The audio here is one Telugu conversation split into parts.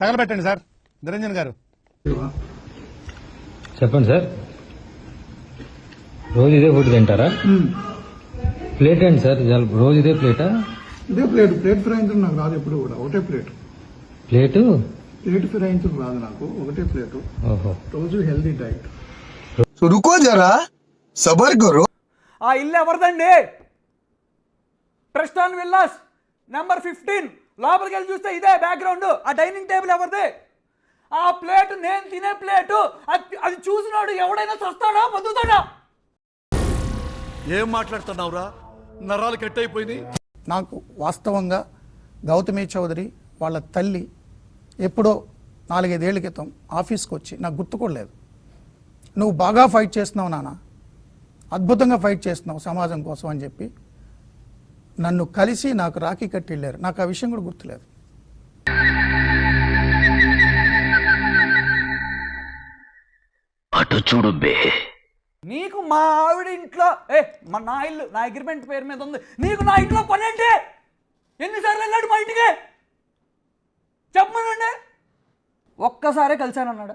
తగలబెట్టండి సార్. నిరంజన్ గారు చెప్పండి సార్. రోజు ఇదే ఫుడ్ తింటారా? ప్లేట్ ఏంటి సార్? రోజు ఇదే ప్లేటా? ఇదే ప్లేట్. ప్లేట్ ఫిరాయించడం నాకు రాదు ఎప్పుడు కూడా. ఒకటే ప్లేట్. ప్లేటు ప్లేట్ ఫిరాయించడం రాదు నాకు. ఒకటే ప్లేట్. ఓహో. రోజు హెల్దీ డైట్. तो रुको जरा सबर करो. ఆ ఇల్లు ఎవరిదండి? ప్రెస్టాన్ విల్లాస్ నెంబర్ 15. లోపలికి వెళ్ళి చూస్తే ఇదే బ్యాక్గ్రౌండ్. ఆ డైనింగ్ టేబుల్ ఎవరిది? ఆ ప్లేట్ నేను తినే ప్లేటు. అది చూసినాడు ఎవడైనా చస్తాడా బతుకుతాడా? ఏం మాట్లాడుతున్నావురా? నరాలు కట్ అయిపోయినాయి. నాకు వాస్తవంగా గౌతమి చౌదరి వాళ్ళ తల్లి ఎప్పుడో 4-5 ఏళ్ల క్రితం ఆఫీస్కి వచ్చి నాకు గుర్తుకోలేదు, నువ్వు బాగా ఫైట్ చేస్తున్నావు నాన్న, అద్భుతంగా ఫైట్ చేస్తున్నావు సమాజం కోసం అని చెప్పి నన్ను కలిసి నాకు రాఖీ కట్టి వెళ్ళారు. నాకు ఆ విషయం కూడా గుర్తులేదు. అటు చూడు బే. నీకు మా ఆవిడ ఇంట్లో నా ఇల్లు నా అగ్రిమెంట్ పేరు మీద ఉంది. నీకు నా ఇంట్లో పని ఏంటి? ఎన్నిసార్లు వెళ్ళాడు మా ఇంటికి చెప్పమనండి. ఒక్కసారే కలిశానన్నాడు.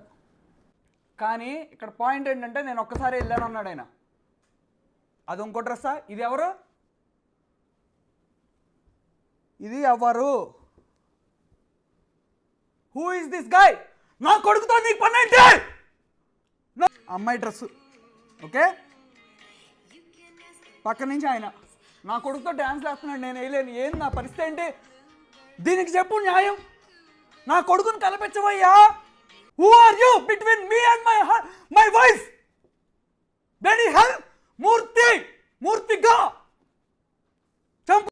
కానీ ఇక్కడ పాయింట్ ఏంటంటే నేను ఒక్కసారి వెళ్ళాను అన్నాడు ఆయన. అది ఇంకో డ్రెస్సా? ఇది ఎవరు? ఇది ఎవరు? Who is this guy? నా కొడుకుతో నీకు పని ఏంటి? అమ్మాయి డ్రెస్సు ఓకే. పక్క నుంచి ఆయన నా కొడుకుతో డ్యాన్స్ వేస్తున్నాడు, నేను వేయలేను. ఏంది నా పరిస్థితి ఏంటి? దీనికి చెప్పు న్యాయం. నా కొడుకుని కల్పించవయ్యా. Who are you between me and my wife? బెనీ హెల్ మూర్తిగా చంపు.